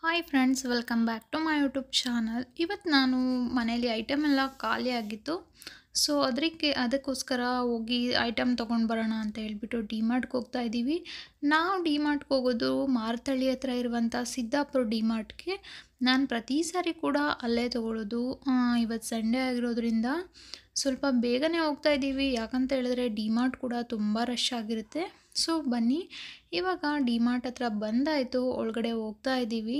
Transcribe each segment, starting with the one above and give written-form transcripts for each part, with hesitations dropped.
Hi friends, welcome back to my YouTube channel. ಇವತ್ತು ನಾನು ಮನೇಲಿ ಐಟಮ್ ಎಲ್ಲ ಖಾಲಿ ಆಗಿತ್ತು. ಸೊ ಅದಕ್ಕೋಸ್ಕರ ಹೋಗಿ ಐಟಮ್ ತೊಗೊಂಡು ಬರೋಣ ಅಂತ ಹೇಳ್ಬಿಟ್ಟು ಡಿಮಾರ್ಟ್ಗೆ ಹೋಗ್ತಾ ಇದ್ದೀವಿ. ನಾವು ಡಿಮಾರ್ಟ್ಗೆ ಹೋಗೋದು ಮಾರತಳ್ಳಿ ಹತ್ರ ಇರುವಂಥ ಸಿದ್ದಾಪುರ ಡಿಮಾರ್ಟ್ಗೆ. ನಾನು ಪ್ರತಿ ಸಾರಿ ಕೂಡ ಅಲ್ಲೇ ತೊಗೊಳ್ಳೋದು. ಇವತ್ತು ಸಂಡೇ ಆಗಿರೋದ್ರಿಂದ ಸ್ವಲ್ಪ ಬೇಗನೆ ಹೋಗ್ತಾ ಇದ್ದೀವಿ, ಯಾಕಂತ ಹೇಳಿದ್ರೆ ಡಿಮಾರ್ಟ್ ಕೂಡ ತುಂಬ ರಶ್ ಆಗಿರುತ್ತೆ. ಸೊ ಬನ್ನಿ, ಇವಾಗ ಡಿಮಾರ್ಟ್ ಹತ್ರ ಬಂದಾಯಿತು, ಒಳಗಡೆ ಹೋಗ್ತಾ ಇದ್ದೀವಿ.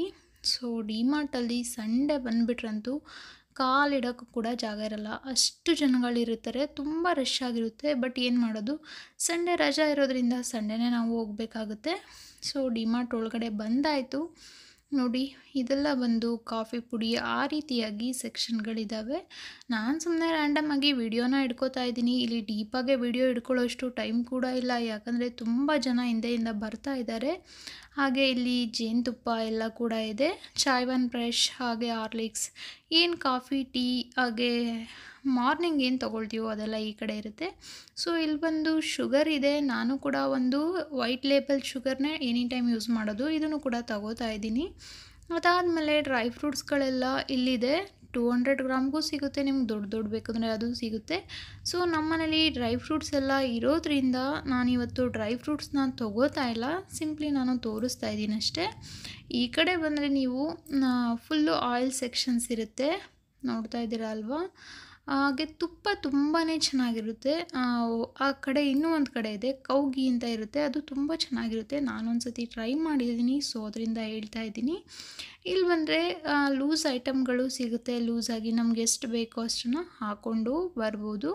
ಸೊ ಡಿಮಾರ್ಟಲ್ಲಿ ಸಂಡೇ ಬಂದುಬಿಟ್ರಂತೂ ಕಾಲಿಡೋಕ್ಕೂ ಕೂಡ ಜಾಗ ಇರಲ್ಲ, ಅಷ್ಟು ಜನಗಳಿರ್ತಾರೆ, ತುಂಬ ರಶ್ ಆಗಿರುತ್ತೆ. ಬಟ್ ಏನು ಮಾಡೋದು, ಸಂಡೇ ರಜಾ ಇರೋದ್ರಿಂದ ಸಂಡೇನೇ ನಾವು ಹೋಗಬೇಕಾಗುತ್ತೆ. ಸೊ ಡಿಮಾರ್ಟ್ ಒಳಗಡೆ ಬಂದಾಯಿತು. ನೋಡಿ, ಇದೆಲ್ಲ ಬಂದು ಕಾಫಿ ಪುಡಿ, ಆ ರೀತಿಯಾಗಿ ಸೆಕ್ಷನ್ಗಳಿದ್ದಾವೆ. ನಾನು ಸುಮ್ಮನೆ ರ್ಯಾಂಡಮಾಗಿ ವಿಡಿಯೋನ ಹಿಡ್ಕೋತಾ ಇದ್ದೀನಿ. ಇಲ್ಲಿ ಡೀಪಾಗೆ ವಿಡಿಯೋ ಹಿಡ್ಕೊಳ್ಳೋಷ್ಟು ಟೈಮ್ ಕೂಡ ಇಲ್ಲ, ಯಾಕಂದರೆ ತುಂಬ ಜನ ಹಿಂದೆಯಿಂದ ಬರ್ತಾ ಇದ್ದಾರೆ. ಹಾಗೆ ಇಲ್ಲಿ ಜೇನುತುಪ್ಪ ಎಲ್ಲ ಕೂಡ ಇದೆ, ಚಾಯ್ವನ್ ಫ್ರೆಶ್, ಹಾಗೆ ಹಾರ್ಲಿಕ್ಸ್, ಏನು ಕಾಫಿ ಟೀ ಹಾಗೆ ಮಾರ್ನಿಂಗ್ ಏನು ತೊಗೊಳ್ತೀವೋ ಅದೆಲ್ಲ ಈ ಕಡೆ ಇರುತ್ತೆ. ಸೊ ಇಲ್ಲಿ ಬಂದು ಶುಗರ್ ಇದೆ. ನಾನು ಕೂಡ ಒಂದು ವೈಟ್ ಲೇಬಲ್ ಶುಗರ್ನೇ ಎನಿ ಟೈಮ್ ಯೂಸ್ ಮಾಡೋದು, ಇದನ್ನು ಕೂಡ ತಗೋತಾ ಇದ್ದೀನಿ. ಅದಾದಮೇಲೆ ಡ್ರೈ ಫ್ರೂಟ್ಸ್ಗಳೆಲ್ಲ ಇಲ್ಲಿದೆ. 200 ಗ್ರಾಮ್ಗೂ ಸಿಗುತ್ತೆ, ನಿಮ್ಗೆ ದೊಡ್ಡ ಬೇಕಂದರೆ ಅದು ಸಿಗುತ್ತೆ. ಸೊ ನಮ್ಮನೇಲಿ ಡ್ರೈ ಫ್ರೂಟ್ಸ್ ಎಲ್ಲ ಇರೋದ್ರಿಂದ ನಾನಿವತ್ತು ಡ್ರೈ ಫ್ರೂಟ್ಸ್ನ ತೊಗೋತಾ ಇಲ್ಲ, ಸಿಂಪ್ಲಿ ನಾನು ತೋರಿಸ್ತಾ ಇದ್ದೀನಿ ಅಷ್ಟೇ. ಈ ಕಡೆ ಬಂದರೆ ನೀವು ಫುಲ್ಲು ಆಯಿಲ್ ಸೆಕ್ಷನ್ಸ್ ಇರುತ್ತೆ, ನೋಡ್ತಾ ಇದ್ದೀರಾ ಅಲ್ವಾ. ಹಾಗೆ ತುಪ್ಪ ತುಂಬಾ ಚೆನ್ನಾಗಿರುತ್ತೆ. ಆ ಕಡೆ ಇನ್ನೂ ಒಂದು ಕಡೆ ಇದೆ, ಕೌಗಿ ಅಂತ ಇರುತ್ತೆ, ಅದು ತುಂಬ ಚೆನ್ನಾಗಿರುತ್ತೆ. ನಾನೊಂದು ಸತಿ ಟ್ರೈ ಮಾಡಿದ್ದೀನಿ, ಸೊ ಅದರಿಂದ ಹೇಳ್ತಾ ಇದ್ದೀನಿ. ಇಲ್ಲಿ ಬಂದರೆ ಲೂಸ್ ಐಟಮ್ಗಳು ಸಿಗುತ್ತೆ, ಲೂಸಾಗಿ ನಮ್ಗೆ ಎಷ್ಟು ಬೇಕೋ ಅಷ್ಟನ್ನು ಹಾಕ್ಕೊಂಡು ಬರ್ಬೋದು.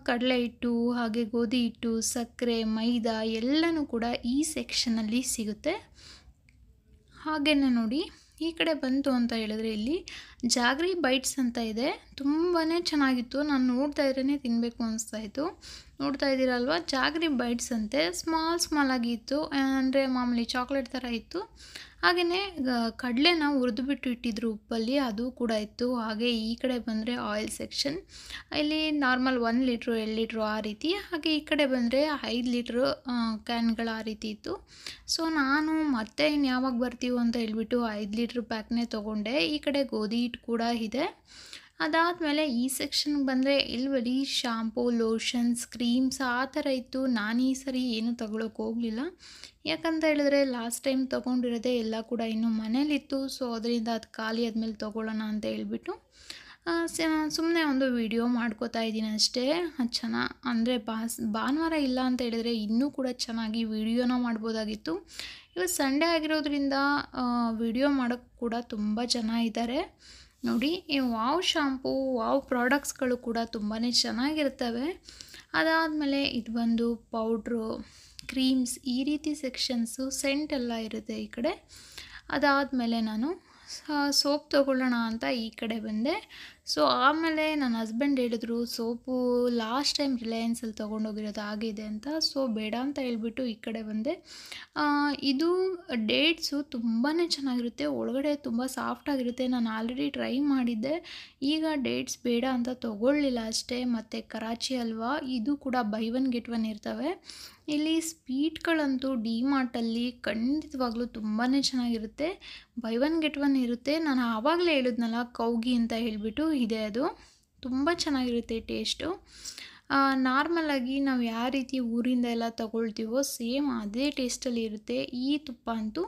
ಕಡಲೆ ಹಿಟ್ಟು, ಹಾಗೆ ಗೋಧಿ ಹಿಟ್ಟು, ಸಕ್ಕರೆ, ಮೈದಾ ಎಲ್ಲನೂ ಕೂಡ ಈ ಸೆಕ್ಷನಲ್ಲಿ ಸಿಗುತ್ತೆ. ಹಾಗೆಯೇ ನೋಡಿ, ಈ ಕಡೆ ಬಂತು ಅಂತ ಹೇಳಿದ್ರೆ ಇಲ್ಲಿ ಜಾಗ್ರಿ ಬೈಟ್ಸ್ ಅಂತ ಇದೆ, ತುಂಬಾ ಚೆನ್ನಾಗಿತ್ತು. ನಾನು ನೋಡ್ತಾ ಇದ್ರೇ ತಿನ್ನಬೇಕು ಅನಿಸ್ತಾಯಿತ್ತು. ನೋಡ್ತಾ ಇದ್ದೀರಲ್ವ, ಜಾಗ್ರಿ ಬೈಟ್ಸ್ ಅಂತೆ, ಸ್ಮಾಲ್ ಆಗಿತ್ತು, ಅಂದರೆ ಮಾಮೂಲಿ ಚಾಕ್ಲೇಟ್ ಥರ ಇತ್ತು. ಹಾಗೆಯೇ ಕಡಲೆನ ಹುರಿದುಬಿಟ್ಟು ಇಟ್ಟಿದ್ರು ಉಪ್ಪಲ್ಲಿ, ಅದು ಕೂಡ ಇತ್ತು. ಹಾಗೆ ಈ ಕಡೆ ಬಂದರೆ ಆಯಿಲ್ ಸೆಕ್ಷನ್, ಇಲ್ಲಿ ನಾರ್ಮಲ್ 1 ಲೀಟ್ರು 2 ಲೀಟ್ರು ಆ ರೀತಿ. ಹಾಗೆ ಈ ಕಡೆ ಬಂದರೆ 5 ಲೀಟ್ರು ಕ್ಯಾನ್ಗಳು ಆ ರೀತಿ ಇತ್ತು. ಸೊ ನಾನು ಮತ್ತೆ ಯಾವಾಗ ಬರ್ತೀವೋ ಅಂತ ಹೇಳ್ಬಿಟ್ಟು 5 ಲೀಟ್ರ್ ಪ್ಯಾಕ್ನೇ ತೊಗೊಂಡೆ. ಈ ಕಡೆ ಗೋಧಿ ಹಿಟ್ಟು ಕೂಡ ಇದೆ. ಅದಾದಮೇಲೆ ಈ ಸೆಕ್ಷನ್ಗೆ ಬಂದರೆ ಇಲ್ಲಿ ಬರೀ ಶಾಂಪೂ, ಲೋಷನ್ಸ್, ಕ್ರೀಮ್ಸ್ ಆ ಥರ ಇತ್ತು. ನಾನು ಈ ಸರಿ ಏನೂ ತೊಗೊಳಕ್ಕೆ ಹೋಗಲಿಲ್ಲ, ಯಾಕಂತ ಹೇಳಿದ್ರೆ ಲಾಸ್ಟ್ ಟೈಮ್ ತೊಗೊಂಡಿರೋದೇ ಎಲ್ಲ ಕೂಡ ಇನ್ನೂ ಮನೇಲಿತ್ತು. ಸೊ ಅದರಿಂದ ಅದು ಖಾಲಿ ಆದಮೇಲೆ ತೊಗೊಳ್ಳೋಣ ಅಂತ ಹೇಳ್ಬಿಟ್ಟು ಸುಮ್ಮನೆ ಒಂದು ವಿಡಿಯೋ ಮಾಡ್ಕೋತಾ ಇದ್ದೀನಿ ಅಷ್ಟೇ. ಅಂದರೆ ಭಾನುವಾರ ಇಲ್ಲ ಅಂತ ಹೇಳಿದರೆ ಇನ್ನೂ ಕೂಡ ಚೆನ್ನಾಗಿ ವಿಡಿಯೋನ ಮಾಡ್ಬೋದಾಗಿತ್ತು. ಇವತ್ತು ಸಂಡೇ ಆಗಿರೋದ್ರಿಂದ ವಿಡಿಯೋ ಮಾಡೋಕ್ಕೆ ಕೂಡ ತುಂಬ ಜನ ಇದ್ದಾರೆ. ನೋಡಿ, ಈ ವಾವ್ ಶಾಂಪೂ, ವಾವ್ ಪ್ರಾಡಕ್ಟ್ಸ್ಗಳು ಕೂಡ ತುಂಬಾ ಚೆನ್ನಾಗಿರ್ತವೆ. ಅದಾದಮೇಲೆ ಇದು ಬಂದು ಪೌಡ್ರು, ಕ್ರೀಮ್ಸ್, ಈ ರೀತಿ ಸೆಕ್ಷನ್ಸು, ಸೆಂಟ್ ಎಲ್ಲ ಇರುತ್ತೆ ಈ ಕಡೆ. ಅದಾದಮೇಲೆ ನಾನು ಸೋಪ್ ತೊಗೊಳ್ಳೋಣ ಅಂತ ಈ ಕಡೆ ಬಂದೆ. ಸೊ ಆಮೇಲೆ ನನ್ನ ಹಸ್ಬೆಂಡ್ ಹೇಳಿದ್ರು, ಸೋಪು ಲಾಸ್ಟ್ ಟೈಮ್ ರಿಲಯನ್ಸಲ್ಲಿ ತೊಗೊಂಡೋಗಿರೋದು ಆಗಿದೆ ಅಂತ. ಸೊ ಬೇಡ ಅಂತ ಹೇಳ್ಬಿಟ್ಟು ಈ ಕಡೆ ಬಂದೆ. ಇದು ಡೇಟ್ಸು ತುಂಬಾ ಚೆನ್ನಾಗಿರುತ್ತೆ, ಒಳಗಡೆ ತುಂಬ ಸಾಫ್ಟಾಗಿರುತ್ತೆ. ನಾನು ಆಲ್ರೆಡಿ ಟ್ರೈ ಮಾಡಿದ್ದೆ, ಈಗ ಡೇಟ್ಸ್ ಬೇಡ ಅಂತ ತೊಗೊಳ್ಳಿಲ್ಲ ಅಷ್ಟೇ. ಮತ್ತು ಕರಾಚಿ ಹಲ್ವಾ, ಇದು ಕೂಡ ಬೈ 1 get 1 ಇರ್ತವೆ. ಇಲ್ಲಿ ಸ್ವೀಟ್ಗಳಂತೂ ಡಿಮಾರ್ಟಲ್ಲಿ ಖಂಡಿತವಾಗ್ಲೂ ತುಂಬಾ ಚೆನ್ನಾಗಿರುತ್ತೆ, ಬೈ 1 get 1 ಇರುತ್ತೆ. ನಾನು ಆವಾಗಲೇ ಹೇಳಿದ್ನಲ್ಲ, ಕೌಗಿ ಅಂತ ಹೇಳಿಬಿಟ್ಟು ಇದೆ, ಅದು ತುಂಬ ಚೆನ್ನಾಗಿರುತ್ತೆ ಟೇಸ್ಟು. ನಾರ್ಮಲಾಗಿ ನಾವು ಯಾವ ರೀತಿ ಊರಿಂದ ಎಲ್ಲ ತೊಗೊಳ್ತೀವೋ ಸೇಮ್ ಅದೇ ಟೇಸ್ಟಲ್ಲಿ ಇರುತ್ತೆ. ಈ ತುಪ್ಪ ಅಂತೂ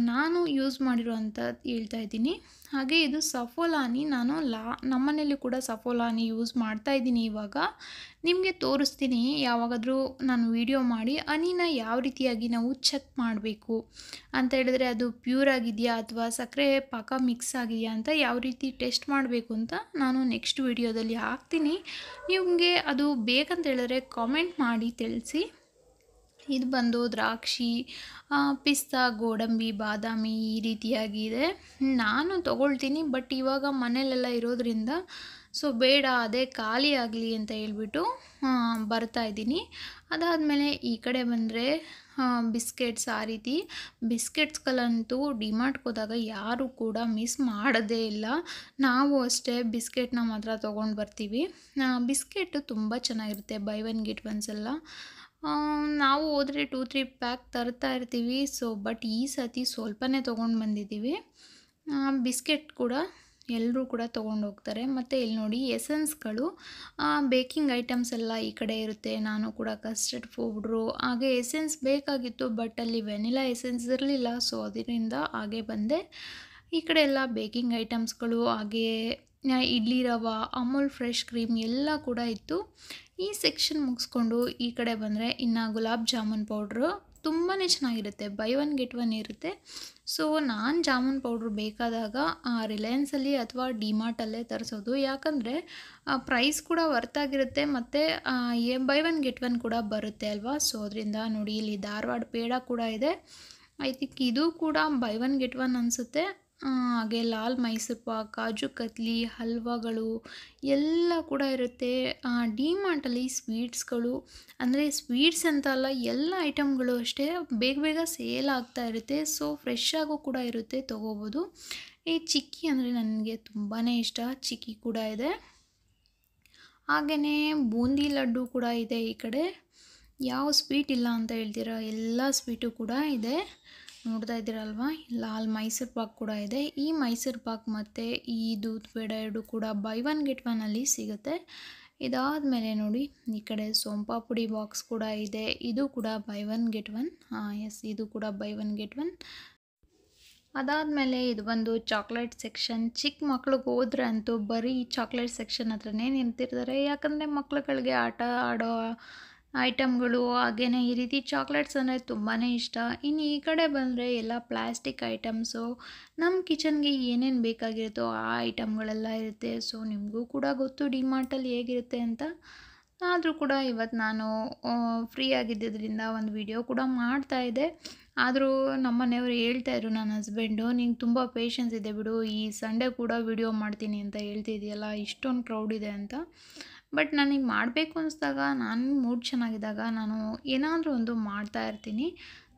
ನಾನು ಯೂಸ್ ಮಾಡಿರೋವಂಥದ್ದು ಹೇಳ್ತಾ ಇದ್ದೀನಿ. ಹಾಗೆ ಇದು ಸಫೋಲಾನಿ, ನಾನು ನಮ್ಮನೇಲಿ ಕೂಡ ಸಫೋಲಾನಿ ಯೂಸ್ ಮಾಡ್ತಾಯಿದ್ದೀನಿ. ಇವಾಗ ನಿಮಗೆ ತೋರಿಸ್ತೀನಿ, ಯಾವಾಗಾದರೂ ನಾನು ವಿಡಿಯೋ ಮಾಡಿ ಹನಿನ ಯಾವ ರೀತಿಯಾಗಿ ನಾವು ಚೆಕ್ ಮಾಡಬೇಕು ಅಂತ ಹೇಳಿದ್ರೆ, ಅದು ಪ್ಯೂರ್ ಆಗಿದೆಯಾ ಅಥವಾ ಸಕ್ಕರೆ ಪಾಕ ಮಿಕ್ಸ್ ಆಗಿದೆಯಾ ಅಂತ ಯಾವ ರೀತಿ ಟೆಸ್ಟ್ ಮಾಡಬೇಕು ಅಂತ ನಾನು ನೆಕ್ಸ್ಟ್ ವಿಡಿಯೋದಲ್ಲಿ ಹಾಕ್ತೀನಿ. ನಿಮಗೆ ಅದು ಬೇಕಂತ ಹೇಳಿದ್ರೆ ಕಾಮೆಂಟ್ ಮಾಡಿ ತಿಳಿಸಿ. ಇದು ಬಂದು ದ್ರಾಕ್ಷಿ, ಪಿಸ್ತಾ, ಗೋಡಂಬಿ, ಬಾದಾಮಿ ಈ ರೀತಿಯಾಗಿದೆ. ನಾನು ತೊಗೊಳ್ತೀನಿ, ಬಟ್ ಇವಾಗ ಮನೇಲೆಲ್ಲ ಇರೋದ್ರಿಂದ ಸೊ ಬೇಡ, ಅದೇ ಖಾಲಿ ಆಗಲಿ ಅಂತ ಹೇಳ್ಬಿಟ್ಟು ಬರ್ತಾಯಿದ್ದೀನಿ. ಅದಾದಮೇಲೆ ಈ ಕಡೆ ಬಂದರೆ ಬಿಸ್ಕೆಟ್ಸ್, ಆ ರೀತಿ ಬಿಸ್ಕೆಟ್ಸ್ಗಳಂತೂ ಡಿಮಾರ್ಟ್ಗೆ ಹೋದಾಗ ಯಾರೂ ಕೂಡ ಮಿಸ್ ಮಾಡೋದೇ ಇಲ್ಲ. ನಾವು ಅಷ್ಟೇ ಬಿಸ್ಕೆಟ್ನ ಮಾತ್ರ ತೊಗೊಂಡು ಬರ್ತೀವಿ. ಬಿಸ್ಕೆಟು ತುಂಬ ಚೆನ್ನಾಗಿರುತ್ತೆ, ಬೈ 1 get 1 ಎಲ್ಲ. ನಾವು ಹೋದರೆ 2-3 ಪ್ಯಾಕ್ ತರ್ತಾ ಇರ್ತೀವಿ. ಬಟ್ ಈ ಸತಿ ಸ್ವಲ್ಪನೇ ತೊಗೊಂಡು ಬಂದಿದ್ದೀವಿ. ಬಿಸ್ಕೆಟ್ ಕೂಡ ಎಲ್ಲರೂ ಕೂಡ ತೊಗೊಂಡು ಹೋಗ್ತಾರೆ. ಮತ್ತು ಇಲ್ಲಿ ನೋಡಿ ಎಸೆನ್ಸ್ಗಳು, ಬೇಕಿಂಗ್ ಐಟಮ್ಸ್ ಎಲ್ಲ ಈ ಕಡೆ ಇರುತ್ತೆ. ನಾನು ಕೂಡ ಕಸ್ಟರ್ಡ್ ಪೌಡ್ರು ಹಾಗೆ ಎಸೆನ್ಸ್ ಬೇಕಾಗಿತ್ತು, ಬಟ್ ಅಲ್ಲಿ ವೆನಿಲಾ ಎಸೆನ್ಸ್ ಇರಲಿಲ್ಲ. ಅದರಿಂದ ಹಾಗೆ ಬಂದೆ. ಈ ಕಡೆ ಎಲ್ಲ ಬೇಕಿಂಗ್ ಐಟಮ್ಸ್ಗಳು, ಹಾಗೆ ಇಡ್ಲಿ ರವೆ, ಅಮೂಲ್ ಫ್ರೆಶ್ ಕ್ರೀಮ್ ಎಲ್ಲ ಕೂಡ ಇತ್ತು. ಈ ಸೆಕ್ಷನ್ ಮುಗಿಸ್ಕೊಂಡು ಈ ಕಡೆ ಬಂದರೆ ಇನ್ನು ಗುಲಾಬ್ ಜಾಮೂನ್ ಪೌಡ್ರು ತುಂಬಾ ಚೆನ್ನಾಗಿರುತ್ತೆ. ಬೈ ಒನ್ ಗೆಟ್ ಒನ್ ಇರುತ್ತೆ. ನಾನು ಜಾಮೂನ್ ಪೌಡ್ರು ಬೇಕಾದಾಗ ರಿಲಯನ್ಸಲ್ಲಿ ಅಥವಾ ಡಿಮಾರ್ಟಲ್ಲೇ ತರಿಸೋದು. ಯಾಕಂದರೆ ಪ್ರೈಸ್ ಕೂಡ ವರ್ತಾಗಿರುತ್ತೆ, ಮತ್ತು ಬೈ ಒನ್ ಗೆಟ್ ಒನ್ ಕೂಡ ಬರುತ್ತೆ ಅಲ್ವಾ. ಅದರಿಂದ ನೋಡಿ, ಇಲ್ಲಿ ಧಾರವಾಡ ಪೇಡ ಕೂಡ ಇದೆ. ಐ ಥಿಂಕ್ ಇದು ಕೂಡ ಬೈ ಒನ್ ಗೆಟ್ ಒನ್ ಅನಿಸುತ್ತೆ. ಹಾಗೆ ಲಾಲ್ ಮೈಸೂರು ಪಾಕ್, ಕಾಜು ಕತ್ಲಿ, ಹಲ್ವಾಗಳು ಎಲ್ಲ ಕೂಡ ಇರುತ್ತೆ. ಡಿಮಾರ್ಟಲ್ಲಿ ಸ್ವೀಟ್ಸ್ಗಳು, ಅಂದರೆ ಸ್ವೀಟ್ಸ್ ಅಂತ ಅಲ್ಲ, ಎಲ್ಲ ಐಟಮ್ಗಳು ಅಷ್ಟೇ ಬೇಗ ಬೇಗ ಸೇಲ್ ಆಗ್ತಾ ಇರುತ್ತೆ. ಫ್ರೆಶ್ ಆಗು ಕೂಡ ಇರುತ್ತೆ, ತೊಗೋಬೋದು. ಈ ಚಿಕ್ಕಿ ಅಂದರೆ ನನಗೆ ತುಂಬಾ ಇಷ್ಟ. ಚಿಕ್ಕಿ ಕೂಡ ಇದೆ. ಹಾಗೆಯೇ ಬೂಂದಿ ಲಡ್ಡು ಕೂಡ ಇದೆ. ಈ ಕಡೆ ಯಾವ ಸ್ವೀಟ್ ಇಲ್ಲ ಅಂತ ಹೇಳ್ತೀರಾ, ಎಲ್ಲ ಸ್ವೀಟು ಕೂಡ ಇದೆ. ನೋಡ್ತಾ ಇದ್ದೀರಲ್ವ, ಲಾಲ್ ಮೈಸೂರು ಪಾಕ್ ಕೂಡ ಇದೆ. ಈ ಮೈಸೂರು ಪಾಕ್ ಮತ್ತು ಈ ದೂದ್ ಪೇಡ ಎರಡು ಕೂಡ ಬೈ ಒನ್ ಗೆಟ್ ಒನ್ನಲ್ಲಿ ಸಿಗುತ್ತೆ. ಇದಾದಮೇಲೆ ನೋಡಿ, ಈ ಕಡೆ ಸೋಂಪಾಪುಡಿ ಬಾಕ್ಸ್ ಕೂಡ ಇದೆ. ಇದು ಕೂಡ buy one get one. Yes, ಇದು ಕೂಡ ಬೈ ಒನ್ ಗೆಟ್ ಒನ್. ಅದಾದಮೇಲೆ ಇದು ಬಂದು ಚಾಕ್ಲೇಟ್ ಸೆಕ್ಷನ್. ಚಿಕ್ಕ ಮಕ್ಳಿಗೆ ಹೋದ್ರೆ ಅಂತೂ ಬರೀ ಚಾಕ್ಲೇಟ್ ಸೆಕ್ಷನ್ ಹತ್ರನೇ ನಿಂತಿರ್ತಾರೆ. ಯಾಕಂದರೆ ಮಕ್ಳುಗಳಿಗೆ ಆಟ ಆಡೋ ಐಟಮ್ಗಳು, ಹಾಗೆಯೇ ಈ ರೀತಿ ಚಾಕ್ಲೇಟ್ಸ್ ಅಂದರೆ ತುಂಬಾ ಇಷ್ಟ. ಇನ್ನು ಈ ಕಡೆ ಬಂದರೆ ಎಲ್ಲ ಪ್ಲಾಸ್ಟಿಕ್ ಐಟಮ್ಸು, ನಮ್ಮ ಕಿಚನ್ಗೆ ಏನೇನು ಬೇಕಾಗಿರುತ್ತೋ ಆ ಐಟಮ್ಗಳೆಲ್ಲ ಇರುತ್ತೆ. ನಿಮಗೂ ಕೂಡ ಗೊತ್ತು ಡಿಮಾರ್ಟಲ್ಲಿ ಹೇಗಿರುತ್ತೆ ಅಂತ. ಆದರೂ ಕೂಡ ಇವತ್ತು ನಾನು ಫ್ರೀ ಆಗಿದ್ದರಿಂದ ಒಂದು ವಿಡಿಯೋ ಕೂಡ ಮಾಡ್ತಾಯಿದ್ದೆ. ಆದರೂ ನಮ್ಮ ಮನೆಯವರು ಹೇಳ್ತಾಯಿದ್ರು, ನನ್ನ ಹಸ್ಬೆಂಡು, ನಿಂಗೆ ತುಂಬ ಪೇಷನ್ಸ್ ಇದೆ ಬಿಡು, ಈ ಸಂಡೇ ಕೂಡ ವಿಡಿಯೋ ಮಾಡ್ತೀನಿ ಅಂತ ಹೇಳ್ತಿದೆಯಲ್ಲ, ಇಷ್ಟೊಂದು ಕ್ರೌಡ್ ಇದೆ ಅಂತ. ಬಟ್ ನನಗೆ ಮಾಡಬೇಕು ಅನಿಸ್ದಾಗ, ನಾನು ಮೂಡ್ ಚೆನ್ನಾಗಿದ್ದಾಗ ನಾನು ಏನಾದರೂ ಒಂದು ಮಾಡ್ತಾ ಇರ್ತೀನಿ.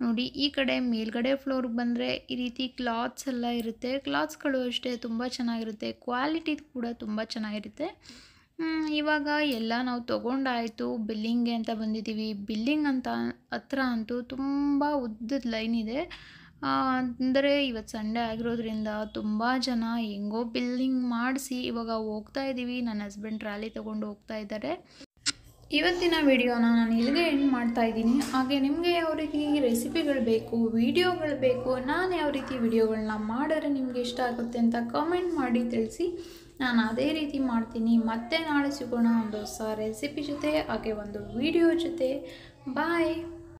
ನೋಡಿ, ಈ ಕಡೆ ಮೇಲ್ಗಡೆ ಫ್ಲೋರ್ಗೆ ಬಂದರೆ ಈ ರೀತಿ ಕ್ಲಾತ್ಸ್ ಎಲ್ಲ ಇರುತ್ತೆ. ಕ್ಲಾತ್ಸ್ಗಳು ಅಷ್ಟೇ ತುಂಬ ಚೆನ್ನಾಗಿರುತ್ತೆ, ಕ್ವಾಲಿಟಿ ಕೂಡ ತುಂಬ ಚೆನ್ನಾಗಿರುತ್ತೆ. ಇವಾಗ ಎಲ್ಲ ನಾವು ತೊಗೊಂಡಾಯಿತು, ಬಿಲ್ಲಿಂಗ್ಗೆ ಅಂತ ಬಂದಿದ್ದೀವಿ. ಬಿಲ್ಲಿಂಗ್ ಅಂತ ಹತ್ರ ಅಂತೂ ತುಂಬ ಉದ್ದದ ಲೈನ್ ಇದೆ. ಅಂದರೆ ಇವತ್ತು ಸಂಡೇ ಆಗಿರೋದ್ರಿಂದ ತುಂಬ ಜನ ಹೆಂಗೋ ಬಿಲ್ಲಿಂಗ್ ಮಾಡಿಸಿ ಇವಾಗ ಹೋಗ್ತಾ ಇದ್ದೀವಿ. ನನ್ನ ಹಸ್ಬೆಂಡ್ ಟ್ರಾಲಿ ತೊಗೊಂಡು ಹೋಗ್ತಾ ಇದ್ದಾರೆ. ಇವತ್ತಿನ ವಿಡಿಯೋನ ನಾನು ಇಲ್ಲಿಗೆ ಎಂಡ್ ಮಾಡ್ತಾ ಇದ್ದೀನಿ. ಹಾಗೆ ನಿಮಗೆ ಯಾವ ರೀತಿ ರೆಸಿಪಿಗಳು ಬೇಕು, ವಿಡಿಯೋಗಳು ಬೇಕು, ನಾನು ಯಾವ ರೀತಿ ವಿಡಿಯೋಗಳನ್ನ ಮಾಡಿದ್ರೆ ನಿಮಗೆ ಇಷ್ಟ ಆಗುತ್ತೆ ಅಂತ ಕಾಮೆಂಟ್ ಮಾಡಿ ತಿಳಿಸಿ. ನಾನು ಅದೇ ರೀತಿ ಮಾಡ್ತೀನಿ. ಮತ್ತೆ ನಾಳೆ ಸಿಗೋಣ ಒಂದು ಹೊಸ ರೆಸಿಪಿ ಜೊತೆ, ಹಾಗೆ ಒಂದು ವಿಡಿಯೋ ಜೊತೆ. ಬಾಯ್.